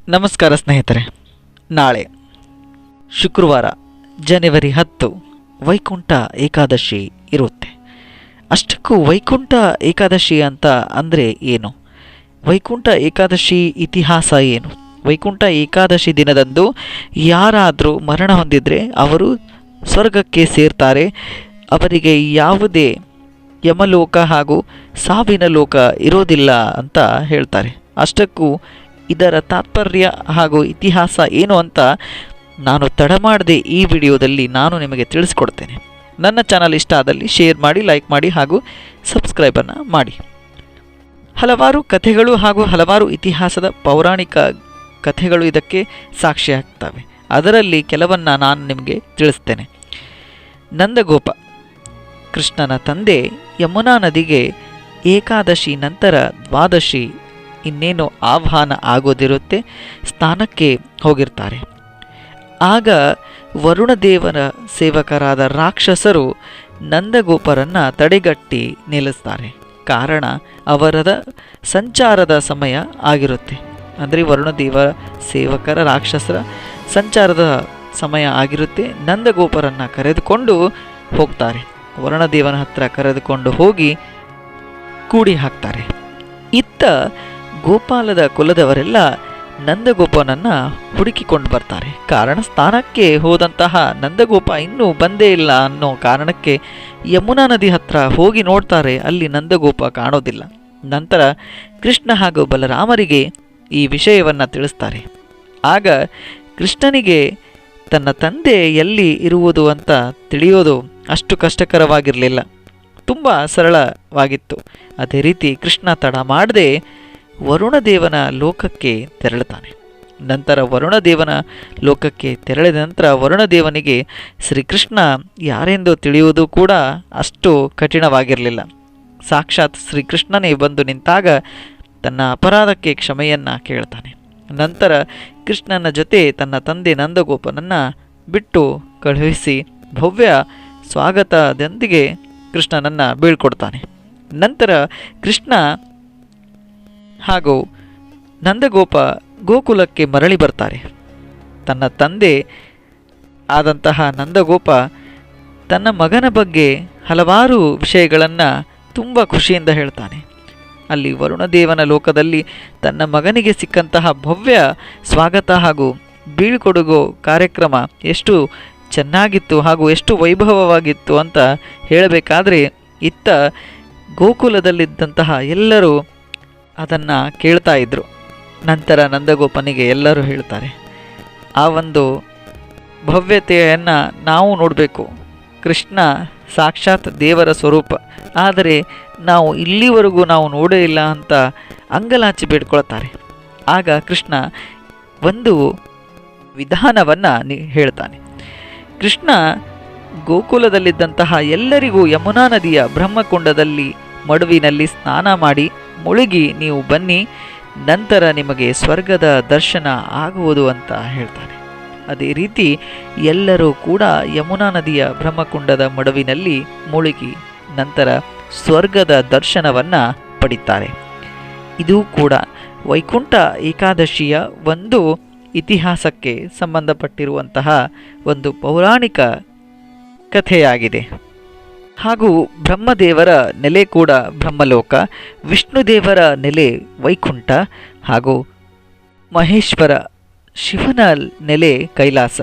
ನಮಸ್ಕಾರ ಸ್ನೇಹಿತರೆ. ನಾಳೆ ಶುಕ್ರವಾರ ಜನವರಿ 10 ವೈಕುಂಠ ಏಕಾದಶಿ ಇರುತ್ತೆ. ಅಷ್ಟಕ್ಕೂ ವೈಕುಂಠ ಏಕಾದಶಿ ಅಂತ ಅಂದರೆ ಏನು? ವೈಕುಂಠ ಏಕಾದಶಿ ಇತಿಹಾಸ ಏನು? ವೈಕುಂಠ ಏಕಾದಶಿ ದಿನದಂದು ಯಾರಾದರೂ ಮರಣ ಹೊಂದಿದರೆ ಅವರು ಸ್ವರ್ಗಕ್ಕೆ ಸೇರ್ತಾರೆ. ಅವರಿಗೆ ಯಾವುದೇ ಯಮಲೋಕ ಹಾಗೂ ಸಾವಿನ ಲೋಕ ಇರೋದಿಲ್ಲ ಅಂತ ಹೇಳ್ತಾರೆ. ಅಷ್ಟಕ್ಕೂ ಇದರ ತಾತ್ಪರ್ಯ ಹಾಗೂ ಇತಿಹಾಸ ಏನು ಅಂತ ನಾನು ತಡ ಮಾಡದೆ ಈ ವಿಡಿಯೋದಲ್ಲಿ ನಾನು ನಿಮಗೆ ತಿಳಿಸ್ಕೊಡ್ತೇನೆ. ನನ್ನ ಚಾನಲ್ ಇಷ್ಟ ಆದಲ್ಲಿ ಶೇರ್ ಮಾಡಿ, ಲೈಕ್ ಮಾಡಿ ಹಾಗೂ ಸಬ್ಸ್ಕ್ರೈಬನ್ನು ಮಾಡಿ. ಹಲವಾರು ಕಥೆಗಳು ಹಾಗೂ ಹಲವಾರು ಇತಿಹಾಸದ ಪೌರಾಣಿಕ ಕಥೆಗಳು ಇದಕ್ಕೆ ಸಾಕ್ಷಿಯಾಗ್ತವೆ. ಅದರಲ್ಲಿ ಕೆಲವನ್ನು ನಾನು ನಿಮಗೆ ತಿಳಿಸ್ತೇನೆ. ನಂದಗೋಪ ಕೃಷ್ಣನ ತಂದೆ ಯಮುನಾ ನದಿಗೆ ಏಕಾದಶಿ ನಂತರ ದ್ವಾದಶಿ ಇನ್ನೇನು ಆಹ್ವಾನ ಆಗೋದಿರುತ್ತೆ, ಸ್ನಾನಕ್ಕೆ ಹೋಗಿರ್ತಾರೆ. ಆಗ ವರುಣದೇವನ ಸೇವಕರಾದ ರಾಕ್ಷಸರು ನಂದಗೋಪರನ್ನು ತಡೆಗಟ್ಟಿ ನಿಲ್ಲಿಸ್ತಾರೆ. ಕಾರಣ ಅವರದ ಸಂಚಾರದ ಸಮಯ ಆಗಿರುತ್ತೆ. ಅಂದರೆ ವರುಣದೇವ ಸೇವಕರ ರಾಕ್ಷಸರ ಸಂಚಾರದ ಸಮಯ ಆಗಿರುತ್ತೆ. ನಂದಗೋಪರನ್ನು ಕರೆದುಕೊಂಡು ಹೋಗ್ತಾರೆ. ವರುಣದೇವನ ಹತ್ರ ಕರೆದುಕೊಂಡು ಹೋಗಿ ಕೂಡಿ ಹಾಕ್ತಾರೆ. ಇತ್ತ ಗೋಪಾಲದ ಕುಲದವರೆಲ್ಲ ನಂದಗೋಪನನ್ನು ಹುಡುಕಿಕೊಂಡು ಬರ್ತಾರೆ. ಕಾರಣ ಸ್ನಾನಕ್ಕೆ ಹೋದಂತಹ ನಂದಗೋಪ ಇನ್ನೂ ಬಂದೇ ಇಲ್ಲ ಅನ್ನೋ ಕಾರಣಕ್ಕೆ ಯಮುನಾ ನದಿ ಹತ್ರ ಹೋಗಿ ನೋಡ್ತಾರೆ. ಅಲ್ಲಿ ನಂದಗೋಪ ಕಾಣೋದಿಲ್ಲ. ನಂತರ ಕೃಷ್ಣ ಹಾಗೂ ಬಲರಾಮರಿಗೆ ಈ ವಿಷಯವನ್ನು ತಿಳಿಸ್ತಾರೆ. ಆಗ ಕೃಷ್ಣನಿಗೆ ತನ್ನ ತಂದೆ ಎಲ್ಲಿ ಇರುವುದು ಅಂತ ತಿಳಿಯೋದು ಅಷ್ಟು ಕಷ್ಟಕರವಾಗಿರಲಿಲ್ಲ, ತುಂಬ ಸರಳವಾಗಿತ್ತು. ಅದೇ ರೀತಿ ಕೃಷ್ಣ ತಡ ಮಾಡದೆ ವರುಣದೇವನ ಲೋಕಕ್ಕೆ ತೆರಳುತ್ತಾನೆ. ನಂತರ ವರುಣದೇವನ ಲೋಕಕ್ಕೆ ತೆರಳಿದ ನಂತರ ವರುಣದೇವನಿಗೆ ಶ್ರೀಕೃಷ್ಣ ಯಾರೆಂದು ತಿಳಿಯುವುದು ಕೂಡ ಅಷ್ಟು ಕಠಿಣವಾಗಿರಲಿಲ್ಲ. ಸಾಕ್ಷಾತ್ ಶ್ರೀಕೃಷ್ಣನೇ ಬಂದು ನಿಂತಾಗ ತನ್ನ ಅಪರಾಧಕ್ಕೆ ಕ್ಷಮೆಯನ್ನು ಕೇಳ್ತಾನೆ. ನಂತರ ಕೃಷ್ಣನ ಜೊತೆ ತನ್ನ ತಂದೆ ನಂದಗೋಪನನ್ನು ಬಿಟ್ಟು ಕಳುಹಿಸಿ ಭವ್ಯ ಸ್ವಾಗತದೊಂದಿಗೆ ಕೃಷ್ಣನನ್ನು ಬೀಳ್ಕೊಡ್ತಾನೆ. ನಂತರ ಕೃಷ್ಣ ಹಾಗೂ ನಂದಗೋಪ ಗೋಕುಲಕ್ಕೆ ಮರಳಿ ಬರ್ತಾರೆ. ತನ್ನ ತಂದೆ ಆದಂತಹ ನಂದಗೋಪ ತನ್ನ ಮಗನ ಬಗ್ಗೆ ಹಲವಾರು ವಿಷಯಗಳನ್ನು ತುಂಬ ಖುಷಿಯಿಂದ ಹೇಳ್ತಾನೆ. ಅಲ್ಲಿ ವರುಣದೇವನ ಲೋಕದಲ್ಲಿ ತನ್ನ ಮಗನಿಗೆ ಸಿಕ್ಕಂತಹ ಭವ್ಯ ಸ್ವಾಗತ ಹಾಗೂ ಬೀಳ್ಕೊಡುಗೋ ಕಾರ್ಯಕ್ರಮ ಎಷ್ಟು ಚೆನ್ನಾಗಿತ್ತು ಹಾಗೂ ಎಷ್ಟು ವೈಭವವಾಗಿತ್ತು ಅಂತ ಹೇಳಬೇಕಾದ್ರೆ ಇತ್ತ ಗೋಕುಲದಲ್ಲಿದ್ದಂತಹ ಎಲ್ಲರೂ ಅದನ್ನು ಕೇಳ್ತಾ ಇದ್ದರು. ನಂತರ ನಂದಗೋಪನಿಗೆ ಎಲ್ಲರೂ ಹೇಳ್ತಾರೆ, ಆ ಒಂದು ಭವ್ಯತೆಯನ್ನು ನಾವು ನೋಡಬೇಕು. ಕೃಷ್ಣ ಸಾಕ್ಷಾತ್ ದೇವರ ಸ್ವರೂಪ, ಆದರೆ ನಾವು ಇಲ್ಲಿವರೆಗೂ ನಾವು ನೋಡೇ ಇಲ್ಲ ಅಂತ ಅಂಗಲಾಚಿ ಬೇಡ್ಕೊಳ್ತಾರೆ. ಆಗ ಕೃಷ್ಣ ಒಂದು ವಿಧಾನವನ್ನು ಹೇಳ್ತಾನೆ. ಕೃಷ್ಣ ಗೋಕುಲದಲ್ಲಿದ್ದಂತಹ ಎಲ್ಲರಿಗೂ ಯಮುನಾ ನದಿಯ ಬ್ರಹ್ಮಕುಂಡದಲ್ಲಿ ಮಡುವಿನಲ್ಲಿ ಸ್ನಾನ ಮಾಡಿ ಮುಳುಗಿ ನೀವು ಬನ್ನಿ, ನಂತರ ನಿಮಗೆ ಸ್ವರ್ಗದ ದರ್ಶನ ಆಗುವುದು ಅಂತ ಹೇಳ್ತಾನೆ. ಅದೇ ರೀತಿ ಎಲ್ಲರೂ ಕೂಡ ಯಮುನಾ ನದಿಯ ಬ್ರಹ್ಮಕುಂಡದ ಮಡುವಿನಲ್ಲಿ ಮುಳುಗಿ ನಂತರ ಸ್ವರ್ಗದ ದರ್ಶನವನ್ನು ಪಡಿತಾರೆ. ಇದು ಕೂಡ ವೈಕುಂಠ ಏಕಾದಶಿಯ ಒಂದು ಇತಿಹಾಸಕ್ಕೆ ಸಂಬಂಧಪಟ್ಟಿರುವಂತಹ ಒಂದು ಪೌರಾಣಿಕ ಕಥೆಯಾಗಿದೆ. ಹಾಗೂ ಬ್ರಹ್ಮದೇವರ ನೆಲೆ ಕೂಡ ಬ್ರಹ್ಮಲೋಕ, ವಿಷ್ಣುದೇವರ ನೆಲೆ ವೈಕುಂಠ ಹಾಗೂ ಮಹೇಶ್ವರ ಶಿವನ ನೆಲೆ ಕೈಲಾಸ.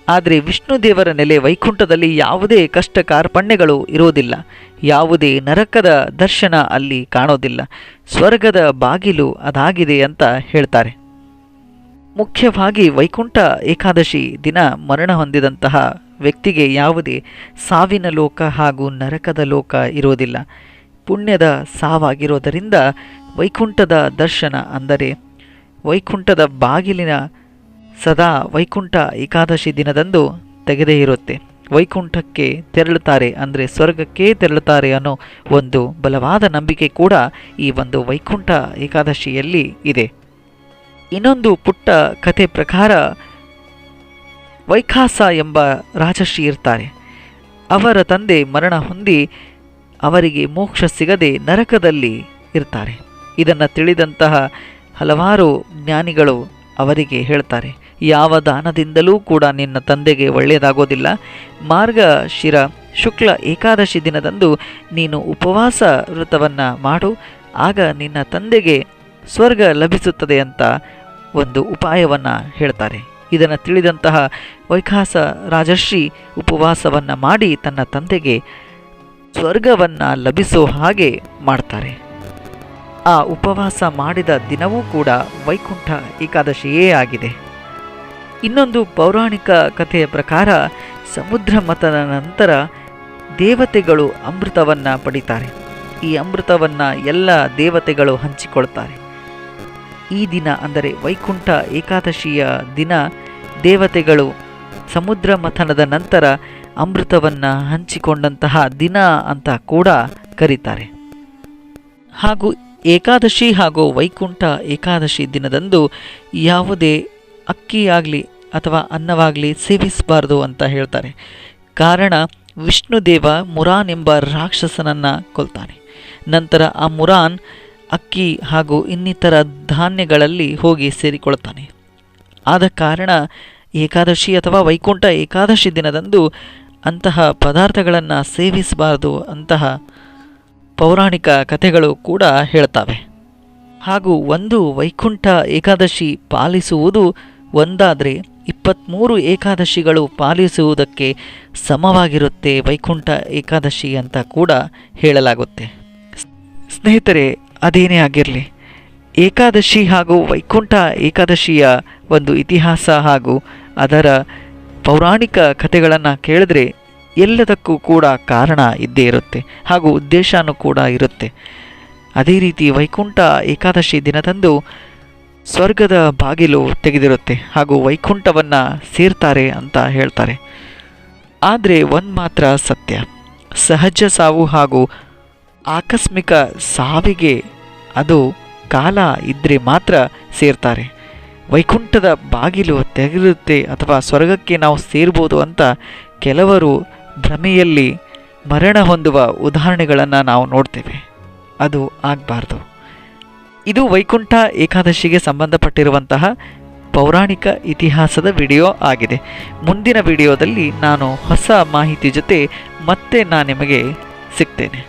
ಆದರೆ ವಿಷ್ಣುದೇವರ ನೆಲೆ ವೈಕುಂಠದಲ್ಲಿ ಯಾವುದೇ ಕಷ್ಟ ಕಾರ್ಪಣ್ಯಗಳು ಇರೋದಿಲ್ಲ, ಯಾವುದೇ ನರಕದ ದರ್ಶನ ಅಲ್ಲಿ ಕಾಣೋದಿಲ್ಲ. ಸ್ವರ್ಗದ ಬಾಗಿಲು ಅದಾಗಿದೆ ಅಂತ ಹೇಳ್ತಾರೆ. ಮುಖ್ಯವಾಗಿ ವೈಕುಂಠ ಏಕಾದಶಿ ದಿನ ಮರಣ ಹೊಂದಿದಂತಹ ವ್ಯಕ್ತಿಗೆ ಯಾವುದೇ ಸಾವಿನ ಲೋಕ ಹಾಗೂ ನರಕದ ಲೋಕ ಇರೋದಿಲ್ಲ. ಪುಣ್ಯದ ಸಾವಾಗಿರೋದರಿಂದ ವೈಕುಂಠದ ದರ್ಶನ ಅಂದರೆ ವೈಕುಂಠದ ಬಾಗಿಲಿನ ಸದಾ ವೈಕುಂಠ ಏಕಾದಶಿ ದಿನದಂದು ತೆಗೆದೇ ಇರುತ್ತೆ. ವೈಕುಂಠಕ್ಕೆ ತೆರಳುತ್ತಾರೆ ಅಂದರೆ ಸ್ವರ್ಗಕ್ಕೆ ತೆರಳುತ್ತಾರೆ ಅನ್ನೋ ಒಂದು ಬಲವಾದ ನಂಬಿಕೆ ಕೂಡ ಈ ಒಂದು ವೈಕುಂಠ ಏಕಾದಶಿಯಲ್ಲಿ ಇದೆ. ಇನ್ನೊಂದು ಪುಟ್ಟ ಕಥೆ ಪ್ರಕಾರ ವೈಖಾಸ ಎಂಬ ರಾಜರ್ಷಿ ಇರ್ತಾರೆ. ಅವರ ತಂದೆ ಮರಣ ಹೊಂದಿ ಅವರಿಗೆ ಮೋಕ್ಷ ಸಿಗದೆ ನರಕದಲ್ಲಿ ಇರ್ತಾರೆ. ಇದನ್ನು ತಿಳಿದಂತಹ ಹಲವಾರು ಜ್ಞಾನಿಗಳು ಅವರಿಗೆ ಹೇಳ್ತಾರೆ, ಯಾವ ದಾನದಿಂದಲೂ ಕೂಡ ನಿನ್ನ ತಂದೆಗೆ ಒಳ್ಳೆಯದಾಗೋದಿಲ್ಲ. ಮಾರ್ಗಶಿರ ಶುಕ್ಲ ಏಕಾದಶಿ ದಿನದಂದು ನೀನು ಉಪವಾಸ ವ್ರತವನ್ನು ಮಾಡು, ಆಗ ನಿನ್ನ ತಂದೆಗೆ ಸ್ವರ್ಗ ಲಭಿಸುತ್ತದೆ ಅಂತ ಒಂದು ಉಪಾಯವನ್ನು ಹೇಳ್ತಾರೆ. ಇದನ್ನು ತಿಳಿದಂತಹ ವೈಖಾಸ ರಾಜರ್ಷಿ ಉಪವಾಸವನ್ನು ಮಾಡಿ ತನ್ನ ತಂದೆಗೆ ಸ್ವರ್ಗವನ್ನು ಲಭಿಸೋ ಹಾಗೆ ಮಾಡ್ತಾರೆ. ಆ ಉಪವಾಸ ಮಾಡಿದ ದಿನವೂ ಕೂಡ ವೈಕುಂಠ ಏಕಾದಶಿಯೇ ಆಗಿದೆ. ಇನ್ನೊಂದು ಪೌರಾಣಿಕ ಕಥೆಯ ಪ್ರಕಾರ ಸಮುದ್ರ ಮಥನ ನಂತರ ದೇವತೆಗಳು ಅಮೃತವನ್ನು ಪಡಿತಾರೆ. ಈ ಅಮೃತವನ್ನು ಎಲ್ಲ ದೇವತೆಗಳು ಹಂಚಿಕೊಳ್ತಾರೆ. ಈ ದಿನ ಅಂದರೆ ವೈಕುಂಠ ಏಕಾದಶಿಯ ದಿನ ದೇವತೆಗಳು ಸಮುದ್ರ ಮಥನದ ನಂತರ ಅಮೃತವನ್ನು ಹಂಚಿಕೊಂಡಂತಹ ದಿನ ಅಂತ ಕೂಡ ಕರೀತಾರೆ. ಹಾಗೂ ಏಕಾದಶಿ ಹಾಗೂ ವೈಕುಂಠ ಏಕಾದಶಿ ದಿನದಂದು ಯಾವುದೇ ಅಕ್ಕಿಯಾಗಲಿ ಅಥವಾ ಅನ್ನವಾಗಲಿ ಸೇವಿಸಬಾರ್ದು ಅಂತ ಹೇಳ್ತಾರೆ. ಕಾರಣ ವಿಷ್ಣುದೇವ ಮುರಾನ್ ಎಂಬ ರಾಕ್ಷಸನನ್ನು ಕೊಲ್ತಾನೆ. ನಂತರ ಆ ಮುರಾನ್ ಅಕ್ಕಿ ಹಾಗೂ ಇನ್ನಿತರ ಧಾನ್ಯಗಳಲ್ಲಿ ಹೋಗಿ ಸೇರಿಕೊಳ್ತಾನೆ. ಆದ ಕಾರಣ ಏಕಾದಶಿ ಅಥವಾ ವೈಕುಂಠ ಏಕಾದಶಿ ದಿನದಂದು ಅಂತಹ ಪದಾರ್ಥಗಳನ್ನು ಸೇವಿಸಬಾರದು ಅಂತಹ ಪೌರಾಣಿಕ ಕಥೆಗಳು ಕೂಡ ಹೇಳ್ತವೆ. ಹಾಗೂ ಒಂದು ವೈಕುಂಠ ಏಕಾದಶಿ ಪಾಲಿಸುವುದು ಒಂದಾದರೆ 23 ಏಕಾದಶಿಗಳು ಪಾಲಿಸುವುದಕ್ಕೆ ಸಮವಾಗಿರುತ್ತೆ ವೈಕುಂಠ ಏಕಾದಶಿ ಅಂತ ಕೂಡ ಹೇಳಲಾಗುತ್ತೆ. ಸ್ನೇಹಿತರೆ, ಅದೇನೇ ಆಗಿರಲಿ, ಏಕಾದಶಿ ಹಾಗೂ ವೈಕುಂಠ ಏಕಾದಶಿಯ ಒಂದು ಇತಿಹಾಸ ಹಾಗೂ ಅದರ ಪೌರಾಣಿಕ ಕಥೆಗಳನ್ನು ಕೇಳಿದ್ರೆ ಎಲ್ಲದಕ್ಕೂ ಕೂಡ ಕಾರಣ ಇದ್ದೇ ಇರುತ್ತೆ ಹಾಗೂ ಉದ್ದೇಶನೂ ಕೂಡ ಇರುತ್ತೆ. ಅದೇ ರೀತಿ ವೈಕುಂಠ ಏಕಾದಶಿ ದಿನದಂದು ಸ್ವರ್ಗದ ಬಾಗಿಲು ತೆಗೆದಿರುತ್ತೆ ಹಾಗೂ ವೈಕುಂಠವನ್ನು ಸೇರ್ತಾರೆ ಅಂತ ಹೇಳ್ತಾರೆ. ಆದರೆ ಒಂದು ಮಾತ್ರ ಸತ್ಯ, ಸಹಜ ಸಾವು ಹಾಗೂ ಆಕಸ್ಮಿಕ ಸಾವಿಗೆ ಅದು ಕಾಲ ಇದ್ದರೆ ಮಾತ್ರ ಸೇರ್ತಾರೆ. ವೈಕುಂಠದ ಬಾಗಿಲು ತೆಗೆದಿರುತ್ತೆ ಅಥವಾ ಸ್ವರ್ಗಕ್ಕೆ ನಾವು ಸೇರ್ಬೋದು ಅಂತ ಕೆಲವರು ಭ್ರಮೆಯಲ್ಲಿ ಮರಣ ಹೊಂದುವ ಉದಾಹರಣೆಗಳನ್ನು ನಾವು ನೋಡ್ತೇವೆ. ಅದು ಆಗಬಾರ್ದು. ಇದು ವೈಕುಂಠ ಏಕಾದಶಿಗೆ ಸಂಬಂಧಪಟ್ಟಿರುವಂತಹ ಪೌರಾಣಿಕ ಇತಿಹಾಸದ ವಿಡಿಯೋ ಆಗಿದೆ. ಮುಂದಿನ ವಿಡಿಯೋದಲ್ಲಿ ನಾನು ಹೊಸ ಮಾಹಿತಿ ಜೊತೆ ಮತ್ತೆ ನಾನು ನಿಮಗೆ ಸಿಗ್ತೇನೆ.